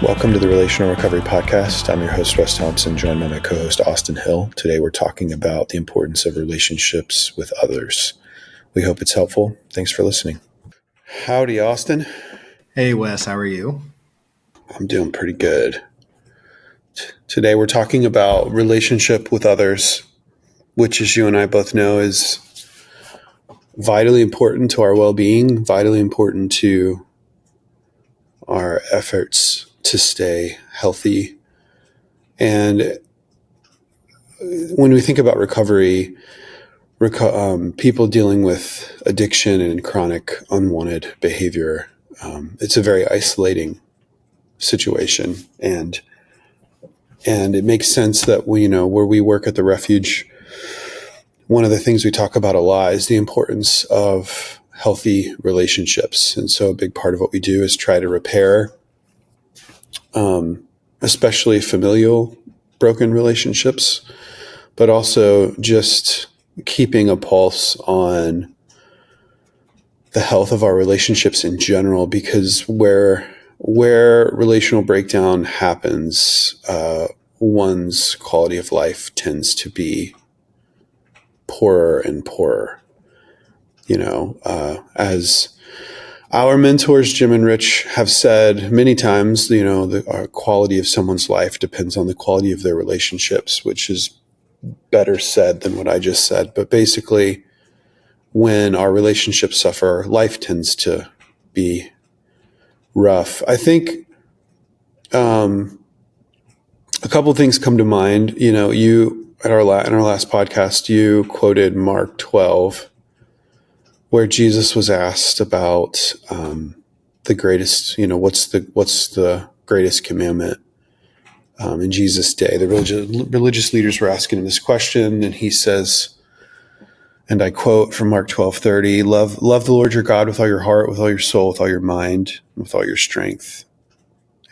Welcome to the Relational Recovery Podcast. I'm your host, Wes Thompson, joined by my co-host, Austin Hill. Today we're talking about the importance of relationships with others. We hope it's helpful. Thanks for listening. Howdy, Austin. Hey, Wes. How are you? I'm doing pretty good. Today we're talking about relationship with others, which, as you and I both know, is vitally important to our well-being, vitally important to our efforts to stay healthy. And when we think about recovery, people dealing with addiction and chronic unwanted behavior, it's a very isolating situation. And it makes sense that where we work at the refuge, one of the things we talk about a lot is the importance of healthy relationships. And so a big part of what we do is try to repair, especially familial broken relationships, but also just keeping a pulse on the health of our relationships in general, because where relational breakdown happens, one's quality of life tends to be poorer and poorer. As our mentors, Jim and Rich, have said many times, the quality of someone's life depends on the quality of their relationships, which is better said than what I just said. But basically, when our relationships suffer, life tends to be rough. I think a couple of things come to mind. You in our last podcast, you quoted Mark 12, where Jesus was asked about the greatest. What's the greatest commandment in Jesus' day? The religious leaders were asking him this question, and he says, and I quote from Mark 12:30, love the Lord your God with all your heart, with all your soul, with all your mind, with all your strength.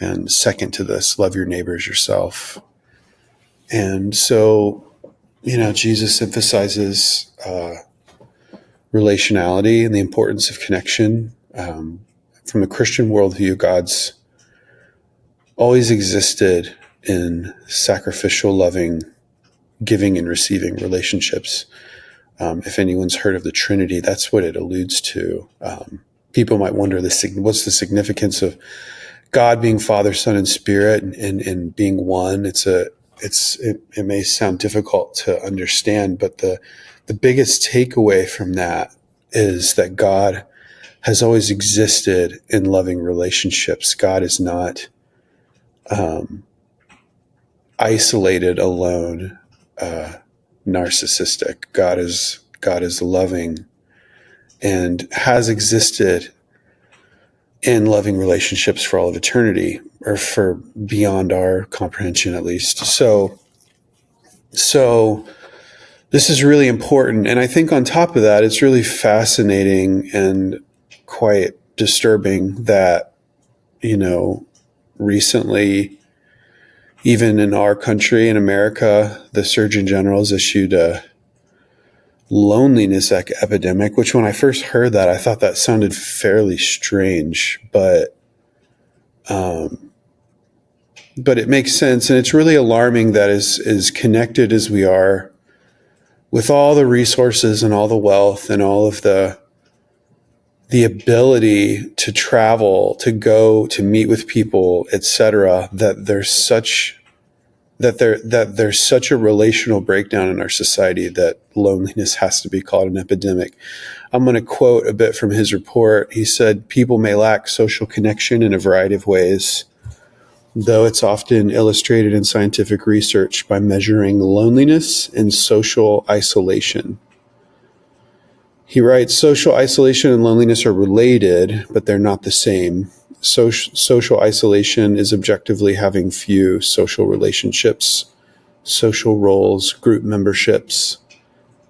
And second to this, love your neighbor as yourself. And so, Jesus emphasizes relationality and the importance of connection. From a Christian worldview, God's always existed in sacrificial, loving, giving and receiving relationships. If anyone's heard of the Trinity, that's what it alludes to. People might wonder what's the significance of God being Father, Son, and Spirit, and being one. It may sound difficult to understand, but the biggest takeaway from that is that God has always existed in loving relationships. God is not isolated, alone, narcissistic. God is loving and has existed in loving relationships for all of eternity, or for beyond our comprehension, at least. So this is really important. And I think on top of that, it's really fascinating and quite disturbing that, recently, even in our country, in America, the Surgeon General has issued a loneliness epidemic, which when I first heard that, I thought that sounded fairly strange, but it makes sense. And it's really alarming that as connected as we are, with all the resources and all the wealth and all of the ability to travel, to go, to meet with people, etc., that there's such a relational breakdown in our society that loneliness has to be called an epidemic. I'm going to quote a bit from his report. He said, "People may lack social connection in a variety of ways, though it's often illustrated in scientific research by measuring loneliness and social isolation." He writes, "Social isolation and loneliness are related, but they're not the same. Social isolation is objectively having few social relationships, social roles, group memberships,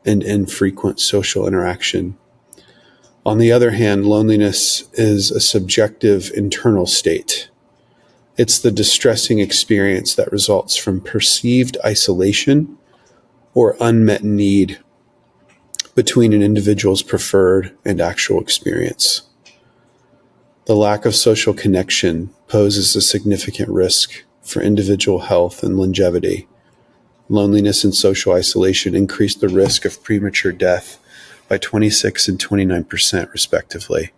and infrequent social interaction. On the other hand, loneliness is a subjective internal state. It's the distressing experience that results from perceived isolation or unmet need between an individual's preferred and actual experience." The lack of social connection poses a significant risk for individual health and longevity. Loneliness and social isolation increase the risk of premature death by 26 and 29%, respectively.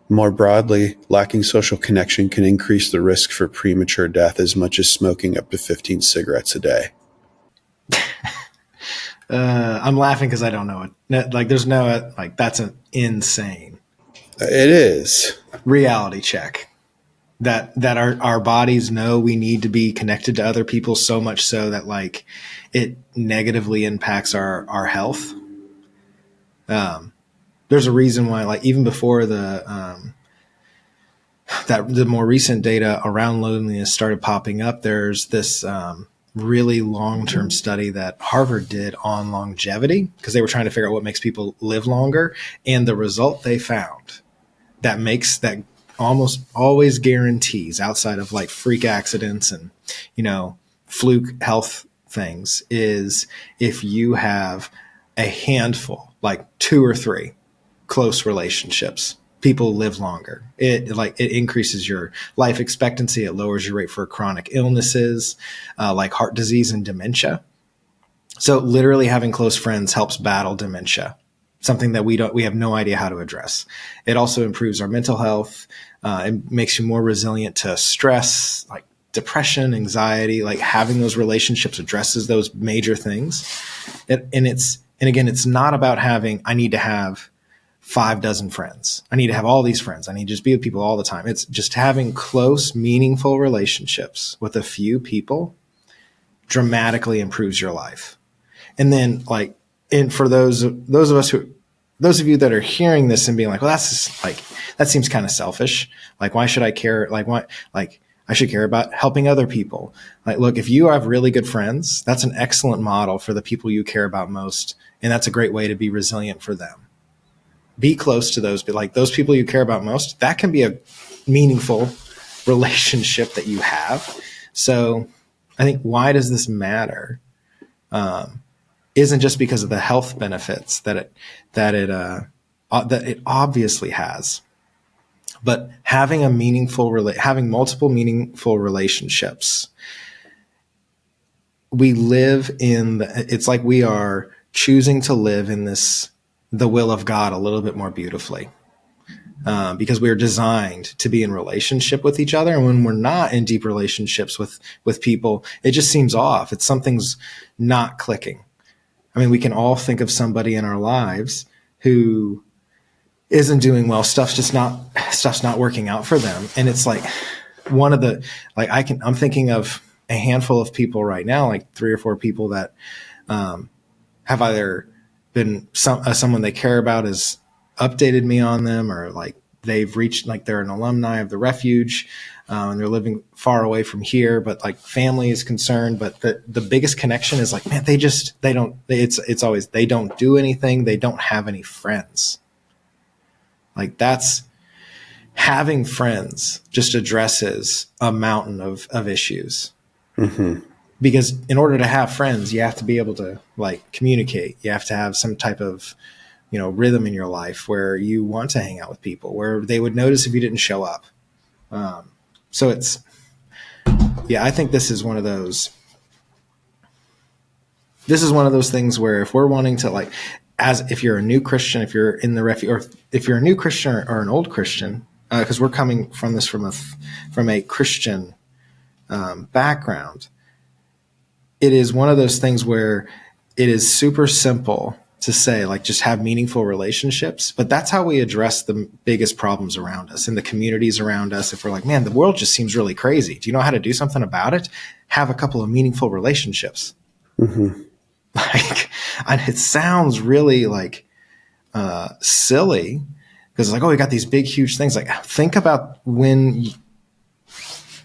More broadly, lacking social connection can increase the risk for premature death as much as smoking up to 15 cigarettes a day. I'm laughing because I don't know it. Like, there's no, like, that's an insane It is. reality check. That our bodies know we need to be connected to other people so much so that, like, it negatively impacts our health. There's a reason why, like, even before the more recent data around loneliness started popping up, there's this really long-term study that Harvard did on longevity, because they were trying to figure out what makes people live longer. And the result they found that almost always guarantees, outside of like freak accidents and, fluke health things, is if you have a handful, like 2 or 3 close relationships, people live longer. It increases your life expectancy. It lowers your rate for chronic illnesses, like heart disease and dementia. So literally having close friends helps battle dementia, something that we have no idea how to address. It also improves our mental health. It makes you more resilient to stress, like depression, anxiety. Like, having those relationships addresses those major things. And again, it's not about I need to have 5 dozen friends. I need to have all these friends. I need to just be with people all the time. It's just having close, meaningful relationships with a few people dramatically improves your life. And then, like, and for those of you that are hearing this and being like, well, that's just, like, that seems kind of selfish. Like, why should I care? Like, why? Like, I should care about helping other people. Like, look, if you have really good friends, that's an excellent model for the people you care about most. And that's a great way to be resilient for them. Be close to those, but like those people you care about most, that can be a meaningful relationship that you have. So I think, why does this matter? Isn't just because of the health benefits that it obviously has, but having having multiple meaningful relationships. It's like we are choosing to live in the will of God a little bit more beautifully, because we are designed to be in relationship with each other. And when we're not in deep relationships with people, it just seems off. Something's not clicking. I mean, we can all think of somebody in our lives who isn't doing well. Stuff's not working out for them. And it's like I'm thinking of a handful of people right now, like 3 or 4 people that have either been someone they care about has updated me on them, or like they've reached, like, they're an alumni of the refuge, and they're living far away from here, but like family is concerned. But the biggest connection is like, man, it's always, they don't do anything. They don't have any friends. Like, that's having friends just addresses a mountain of issues. Mm-hmm. Because in order to have friends, you have to be able to, like, communicate. You have to have some type of, rhythm in your life where you want to hang out with people, where they would notice if you didn't show up. So I think this is one of those things where, if we're wanting to, like, if you're a new Christian, if you're in the refuge, or if you're a new Christian or an old Christian, because we're coming from this from a Christian background, it is one of those things where it is super simple to say, like, just have meaningful relationships. But that's how we address the biggest problems around us and the communities around us. If we're like, man, the world just seems really crazy. Do you know how to do something about it? Have a couple of meaningful relationships. Mm-hmm. Like, and it sounds really, like, silly, because it's like, oh, we got these big, huge things. Like, think about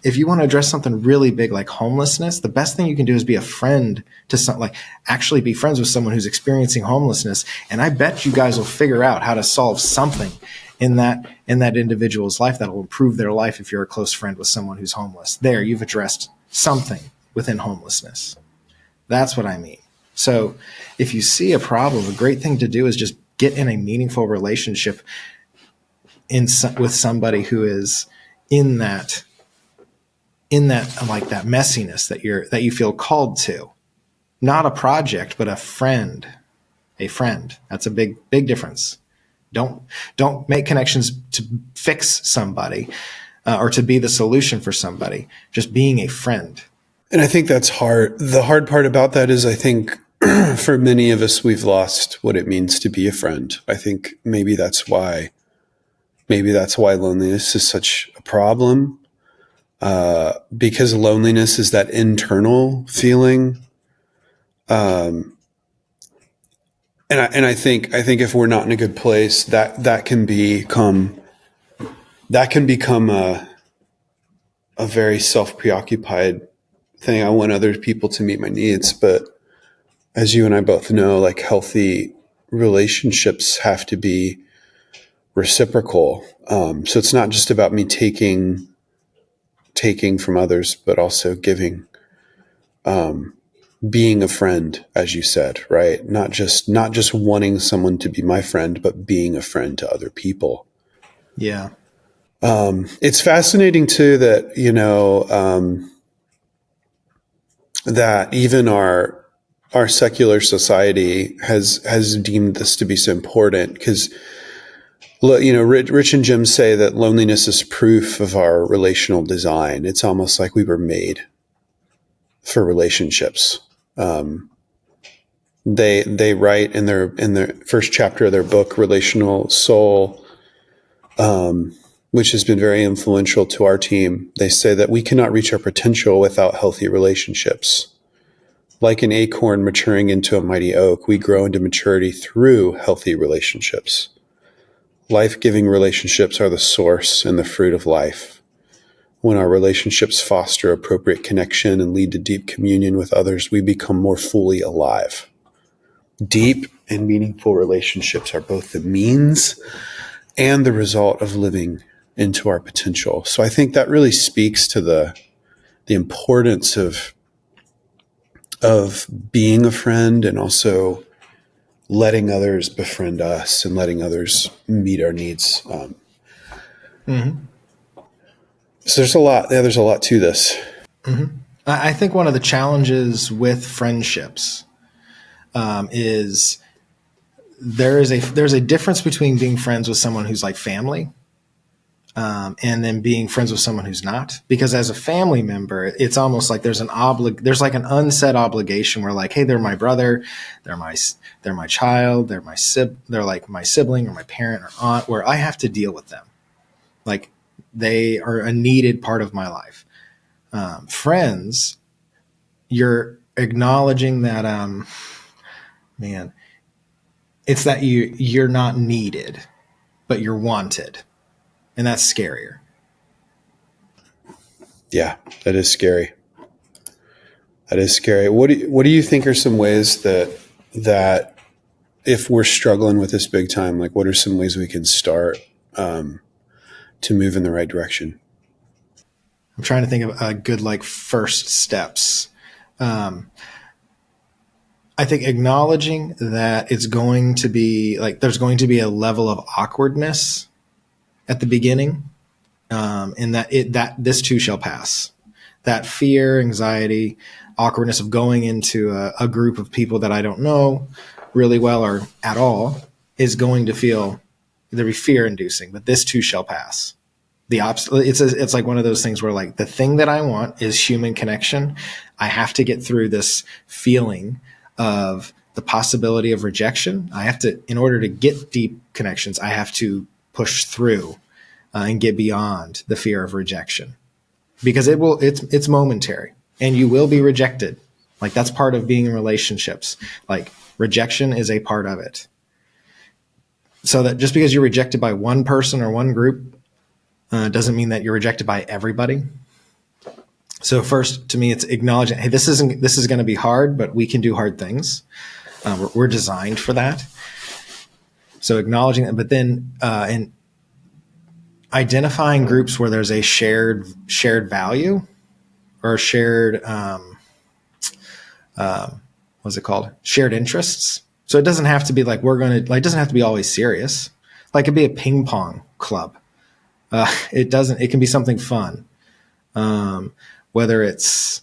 if you want to address something really big like homelessness, the best thing you can do is be a friend to actually be friends with someone who's experiencing homelessness. And I bet you guys will figure out how to solve something in that individual's life that will improve their life. If you're a close friend with someone who's homeless, you've addressed something within homelessness. That's what I mean. So if you see a problem, a great thing to do is just get in a meaningful relationship with somebody who is in that like that messiness that you feel called to. Not a project, but a friend. A friend. That's a big difference. Don't make connections to fix somebody or to be the solution for somebody. Just being a friend. And I think that's hard. The hard part about that is I think for many of us, we've lost what it means to be a friend. I think maybe that's why loneliness is such a problem. Because loneliness is that internal feeling. And I think if we're not in a good place, that can become a very self-preoccupied thing. I want other people to meet my needs, but as you and I both know, like healthy relationships have to be reciprocal. So it's not just about me taking from others, but also giving. Being a friend, as you said, right? Not just wanting someone to be my friend, but being a friend to other people. Yeah. It's fascinating too that, that even our secular society has deemed this to be so important because, Rich and Jim say that loneliness is proof of our relational design. It's almost like we were made for relationships. They write in their first chapter of their book, Relational Soul, which has been very influential to our team. They say that we cannot reach our potential without healthy relationships. Like an acorn maturing into a mighty oak, we grow into maturity through healthy relationships. Life-giving relationships are the source and the fruit of life. When our relationships foster appropriate connection and lead to deep communion with others, we become more fully alive. Deep and meaningful relationships are both the means and the result of living into our potential. So I think that really speaks to the importance of being a friend and also letting others befriend us and letting others meet our needs. So there's a lot to this. I think one of the challenges with friendships is there's a difference between being friends with someone who's like family and then being friends with someone who's not. Because as a family member, it's almost like there's like an unsaid obligation where like, hey, they're my brother, they're my child, they're like my sibling or my parent or aunt, where I have to deal with them. Like they are a needed part of my life. Friends, you're acknowledging that, it's that you're not needed, but you're wanted. And that's scarier. Yeah, that is scary. What do you think are some ways that if we're struggling with this big time, like what are some ways we can start to move in the right direction? I'm trying to think of a good like first steps. I think acknowledging that it's going to be like there's going to be a level of awkwardness at the beginning, and that this too shall pass. That fear, anxiety, awkwardness of going into a group of people that I don't know really well or at all is going to feel there'll be fear inducing, but this too shall pass. It's like one of those things where like the thing that I want is human connection. I have to get through this feeling of the possibility of rejection. In order to get deep connections, I have to push through and get beyond the fear of rejection, because it's momentary and you will be rejected. Like that's part of being in relationships. Like rejection is a part of it. So that just because you're rejected by one person or one group doesn't mean that you're rejected by everybody. So first, to me, it's acknowledging, hey, this is going to be hard, but we can do hard things. We're designed for that. So acknowledging that, but then and identifying groups where there's a shared value or shared what's it called? Shared interests. So it doesn't have to be like it doesn't have to be always serious. Like it'd be a ping pong club. It can be something fun. Whether it's,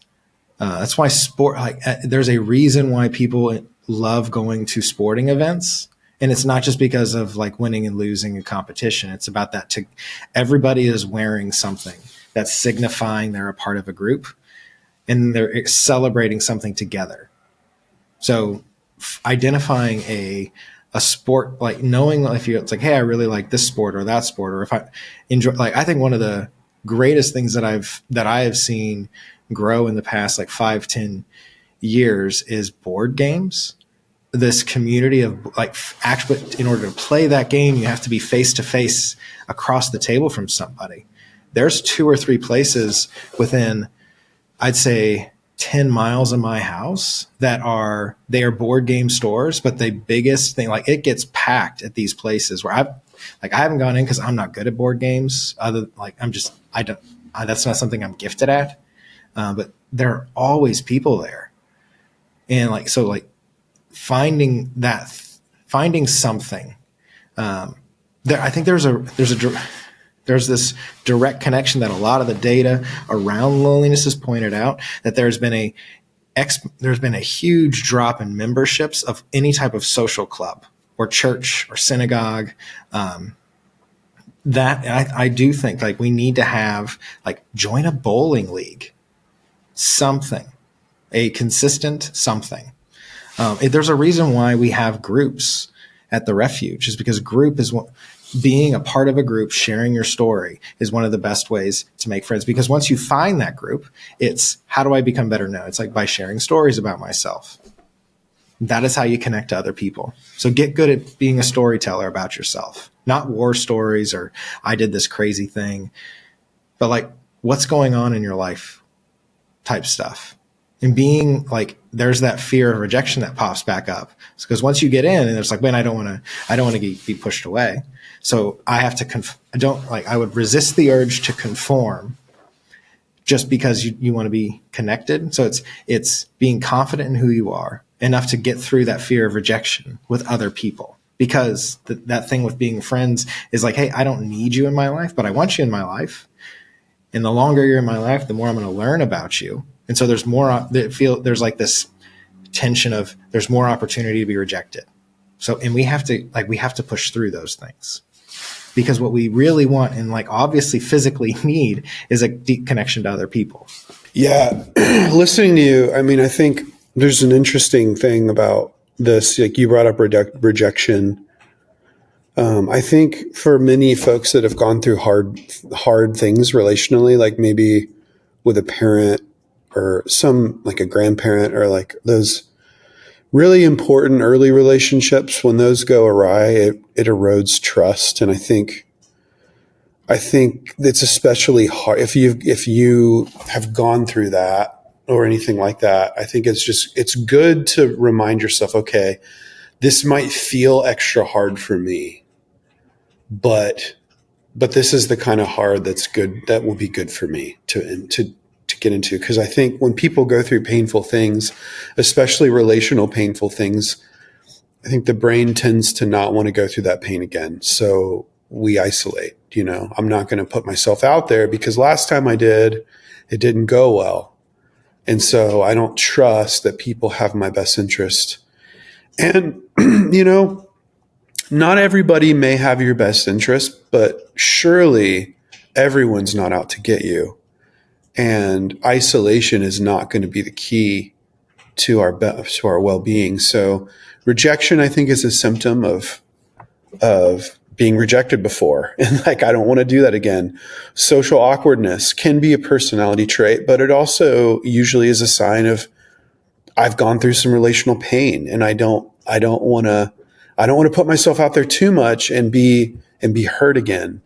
that's why sport, there's a reason why people love going to sporting events. And it's not just because of like winning and losing a competition. It's about that everybody is wearing something that's signifying they're a part of a group and they're celebrating something together. So identifying a sport, like knowing if it's like, hey, I really like this sport or that sport, or if I enjoy, like, I think one of the greatest things that I have seen grow in the past like 5-10 years is board games. This community of like, actually, in order to play that game, you have to be face to face across the table from somebody. There's 2 or 3 places within, I'd say, 10 miles of my house they are board game stores, but the biggest thing, like, it gets packed at these places where I haven't gone in because I'm not good at board games. That's not something I'm gifted at. But there are always people there. And like, so like finding something, I think there's this direct connection that a lot of the data around loneliness has pointed out, that there's been a huge drop in memberships of any type of social club or church or synagogue. I do think like we need to have like join a bowling league, something, a consistent something. There's a reason why we have groups at the refuge, is because being a part of a group, sharing your story is one of the best ways to make friends. Because once you find that group, it's how do I become better known? It's like by sharing stories about myself. That is how you connect to other people. So get good at being a storyteller about yourself, not war stories or I did this crazy thing, but like what's going on in your life type stuff. And being like, there's that fear of rejection that pops back up. Because once you get in and it's like, man, I don't want to be pushed away. So I have to, I would resist the urge to conform just because you want to be connected. So it's being confident in who you are enough to get through that fear of rejection with other people. Because that thing with being friends is like, hey, I don't need you in my life, but I want you in my life. And the longer you're in my life, the more I'm going to learn about you. And so there's there's like this tension of there's more opportunity to be rejected. So, and we have to push through those things, because what we really want and like obviously physically need is a deep connection to other people. Yeah. Listening to you, I mean, I think there's an interesting thing about this. Like you brought up rejection. I think for many folks that have gone through hard things relationally, like maybe with a parent or some like a grandparent, or like those really important early relationships, when those go awry, it erodes trust. And I think it's especially hard if you have gone through that or anything like that. I think it's good to remind yourself, okay, this might feel extra hard for me, but this is the kind of hard that's good, that will be good for me to get into. Because I think when people go through painful things, especially relational painful things, I think the brain tends to not want to go through that pain again. So we isolate. I'm not going to put myself out there because last time I did, it didn't go well. And so I don't trust that people have my best interest. And, not everybody may have your best interest, but surely everyone's not out to get you. And isolation is not going to be the key to our well-being. So rejection, I think, is a symptom of being rejected before. And like, I don't want to do that again. Social awkwardness can be a personality trait, but it also usually is a sign of I've gone through some relational pain, and I don't want to put myself out there too much and be hurt again.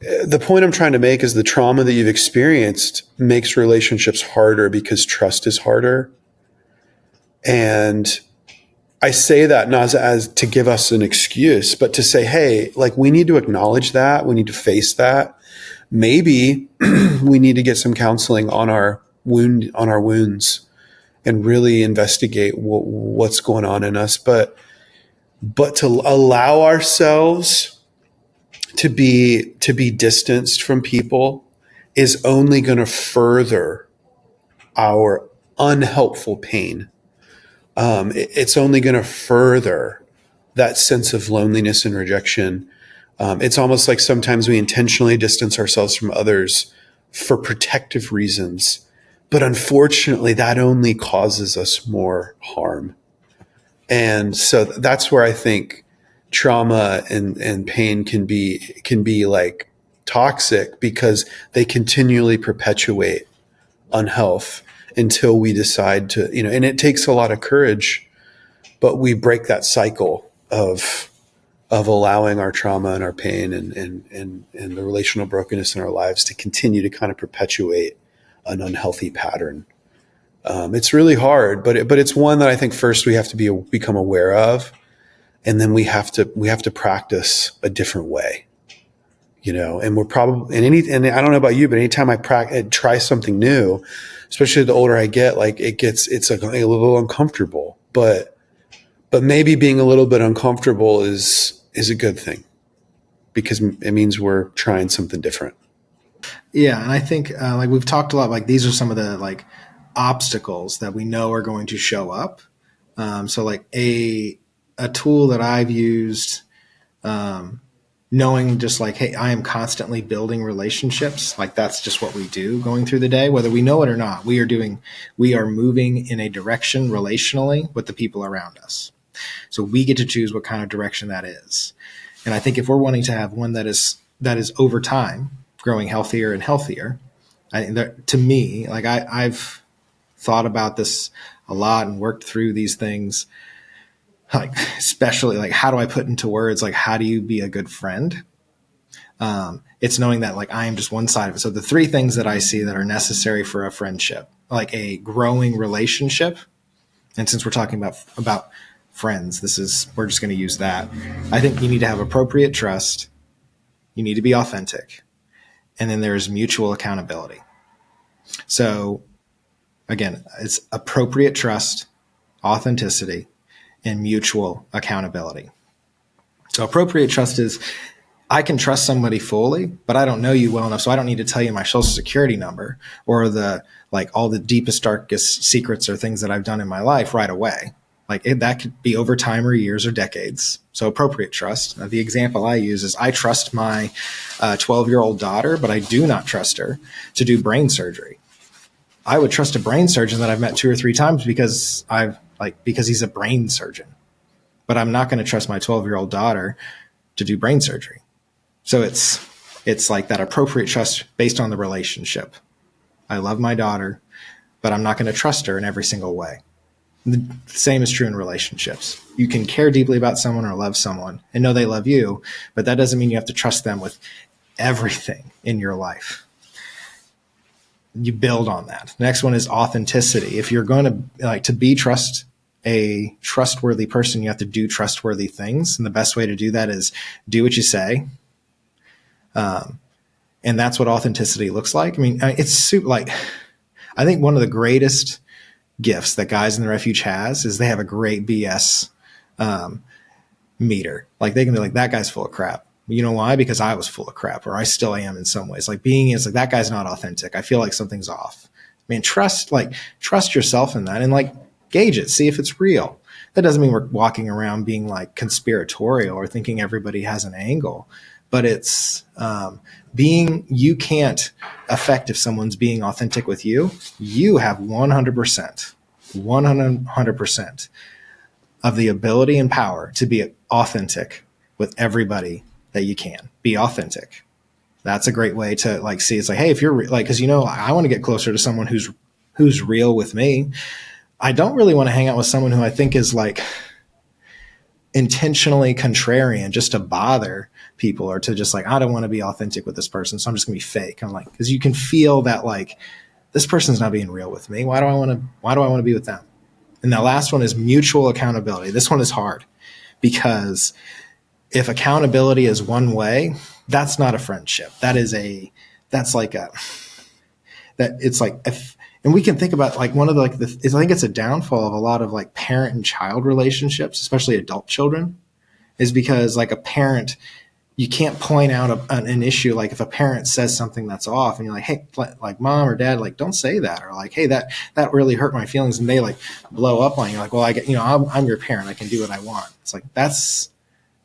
The point I'm trying to make is the trauma that you've experienced makes relationships harder because trust is harder. And I say that not as to give us an excuse, but to say, hey, like we need to acknowledge that. We need to face that. Maybe we need to get some counseling on our wounds and really investigate what's going on in us. But But to allow ourselves to be distanced from people is only going to further our unhelpful pain. It's only going to further that sense of loneliness and rejection. It's almost like sometimes we intentionally distance ourselves from others for protective reasons, but unfortunately, that only causes us more harm. And so that's where I think trauma and pain can be like toxic, because they continually perpetuate unhealth until we decide to, and it takes a lot of courage, but we break that cycle of allowing our trauma and our pain and the relational brokenness in our lives to continue to kind of perpetuate an unhealthy pattern. It's really hard, but it's one that I think first we have to become aware of, and then we have to practice a different way, And we're probably and I don't know about you, but anytime I try something new, especially the older I get, like it's like a little uncomfortable, but maybe being a little bit uncomfortable is a good thing, because it means we're trying something different. Yeah, and I think like we've talked a lot, like these are some of the like obstacles that we know are going to show up. So like a tool that I've used, knowing just like, hey, I am constantly building relationships. Like that's just what we do going through the day, whether we know it or not. We are moving in a direction relationally with the people around us. So we get to choose what kind of direction that is. And I think if we're wanting to have one that is over time growing healthier and healthier, to me, like I've thought about this a lot and worked through these things, like especially like how do I put into words, like how do you be a good friend? It's knowing that like I am just one side of it. So the three things that I see that are necessary for a friendship, like a growing relationship, and since we're talking about friends, we're just going to use that. I think you need to have appropriate trust. You need to be authentic. And then there's mutual accountability. So again, it's appropriate trust, authenticity, and mutual accountability. So appropriate trust is I can trust somebody fully, but I don't know you well enough, so I don't need to tell you my social security number or all the deepest, darkest secrets or things that I've done in my life right away. That could be over time or years or decades. So appropriate trust. The example I use is I trust my 12-year-old daughter, but I do not trust her to do brain surgery. I would trust a brain surgeon that I've met 2 or 3 times because he's a brain surgeon, but I'm not going to trust my 12-year-old daughter to do brain surgery. So it's like that appropriate trust based on the relationship. I love my daughter, but I'm not going to trust her in every single way. The same is true in relationships. You can care deeply about someone or love someone and know they love you, but that doesn't mean you have to trust them with everything in your life. You build on that. The next one is authenticity. If you're going to be a trustworthy person, you have to do trustworthy things. And the best way to do that is do what you say. And that's what authenticity looks like. I mean, it's like, I think one of the greatest gifts that Guys in the Refuge has is they have a great BS meter. Like they can be like, that guy's full of crap. You know why? Because I was full of crap, or I still am in some ways. It's like that guy's not authentic. I feel like something's off. I mean, trust yourself in that and like gauge it, see if it's real. That doesn't mean we're walking around being like conspiratorial or thinking everybody has an angle, but it's you can't affect if someone's being authentic with you. You have 100% of the ability and power to be authentic with everybody that you can. Be authentic. That's a great way to like see. It's like, hey, if you're like, because I want to get closer to someone who's real with me. I don't really want to hang out with someone who I think is like intentionally contrarian just to bother people, or to just like, I don't want to be authentic with this person, so I'm just gonna be fake. I'm like, because you can feel that like this person's not being real with me. Why do I want to be with them? And the last one is mutual accountability. This one is hard because if accountability is one way, that's not a friendship. And we can think about like one of the, I think it's a downfall of a lot of like parent and child relationships, especially adult children, is because like a parent, you can't point out an issue. Like if a parent says something that's off and you're like, hey, like mom or dad, like don't say that. Or like, hey, that really hurt my feelings. And they like blow up on you. Like, well, I'm your parent. I can do what I want. It's like, that's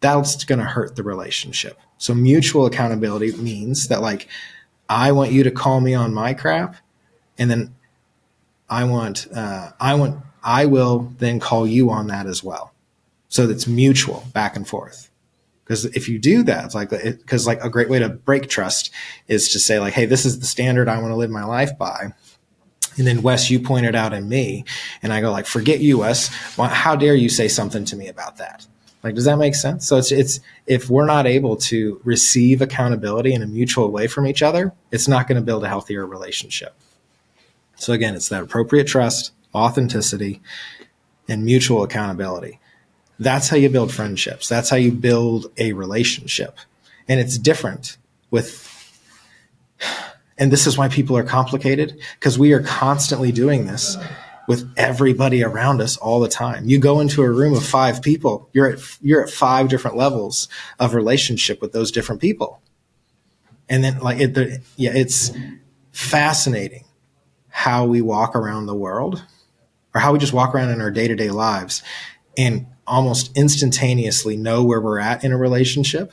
going to hurt the relationship. So mutual accountability means that like, I want you to call me on my crap. And then I will then call you on that as well. So that's mutual back and forth. Because if you do that, it's like, because like a great way to break trust is to say like, hey, this is the standard I want to live my life by. And then Wes, you pointed out in me, and I go like, forget you, Wes. Well, how dare you say something to me about that? Like, does that make sense? So it's if we're not able to receive accountability in a mutual way from each other, it's not going to build a healthier relationship. So again, it's that appropriate trust, authenticity, and mutual accountability. That's how you build friendships. That's how you build a relationship. And it's different and this is why people are complicated, because we are constantly doing this with everybody around us all the time. You go into a room of 5 people, you're at 5 different levels of relationship with those different people. And then like it's fascinating how we walk around the world, or how we just walk around in our day-to-day lives and almost instantaneously know where we're at in a relationship.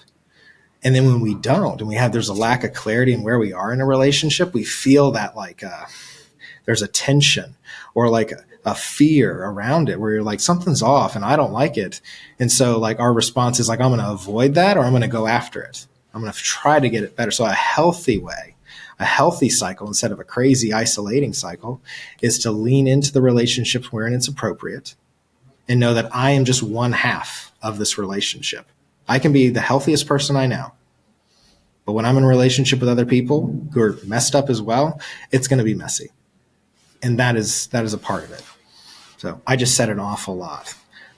And then when we don't, and there's a lack of clarity in where we are in a relationship, we feel that like there's a tension or like a fear around it where you're like, something's off and I don't like it. And so like our response is like, I'm going to avoid that, or I'm going to go after it. I'm going to try to get it better. So a healthy way, a healthy cycle instead of a crazy isolating cycle, is to lean into the relationships wherein it's appropriate and know that I am just one half of this relationship. I can be the healthiest person I know, but when I'm in a relationship with other people who are messed up as well, it's going to be messy. And that is a part of it. So I just said an awful lot,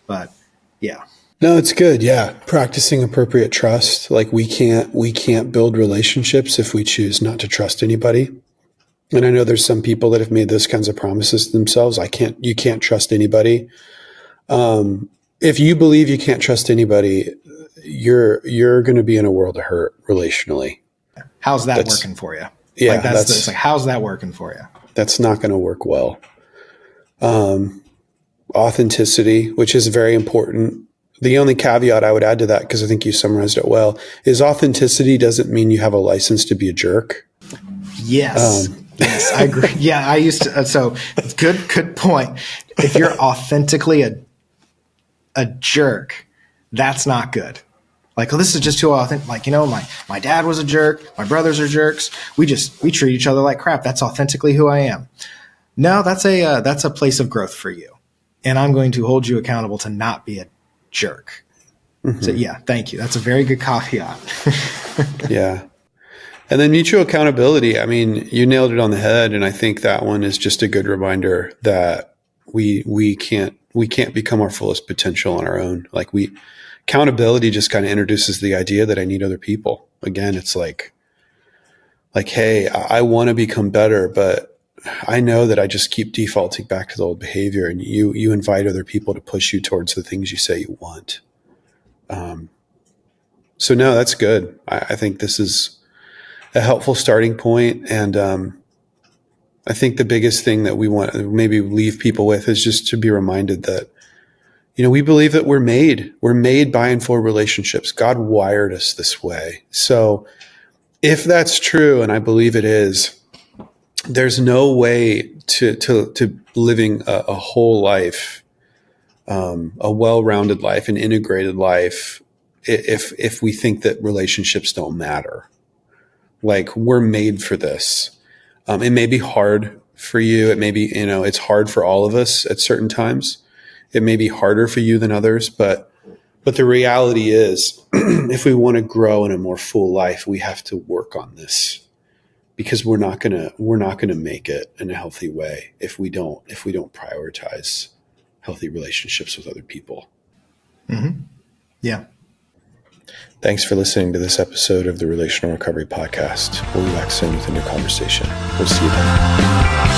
but yeah. No, it's good. Yeah. Practicing appropriate trust. Like we can't build relationships if we choose not to trust anybody. And I know there's some people that have made those kinds of promises to themselves. You can't trust anybody. If you believe you can't trust anybody, you're going to be in a world of hurt relationally. How's that working for you? Yeah. Like it's like, how's that working for you? That's not going to work well. Authenticity, which is very important. The only caveat I would add to that, because I think you summarized it well, is authenticity doesn't mean you have a license to be a jerk. Yes. Yes, I agree. Yeah, I used to. So good point. If you're authentically a jerk, that's not good. Like, well, this is just too authentic. Like, my dad was a jerk. My brothers are jerks. We treat each other like crap. That's authentically who I am. No, that's a place of growth for you. And I'm going to hold you accountable to not be a jerk. Mm-hmm. So yeah, thank you. That's a very good caveat. Yeah. And then mutual accountability. I mean, you nailed it on the head. And I think that one is just a good reminder that we can't become our fullest potential on our own. Like accountability just kind of introduces the idea that I need other people. Again, it's like, hey, I want to become better, but I know that I just keep defaulting back to the old behavior, and you invite other people to push you towards the things you say you want. So no, that's good. I think this is a helpful starting point. And I think the biggest thing that we want to maybe leave people with is just to be reminded that, we believe that we're made by and for relationships. God wired us this way. So if that's true, and I believe it is, there's no way to living a whole life, a well-rounded life, an integrated life, if we think that relationships don't matter. Like, we're made for this. It may be hard for you. It may be, it's hard for all of us at certain times. It may be harder for you than others, but the reality is, if we want to grow in a more full life, we have to work on this, because we're not gonna make it in a healthy way if we don't prioritize healthy relationships with other people. Mm-hmm. Yeah. Thanks for listening to this episode of the Relational Recovery Podcast. We'll be back soon with a new conversation. We'll see you then.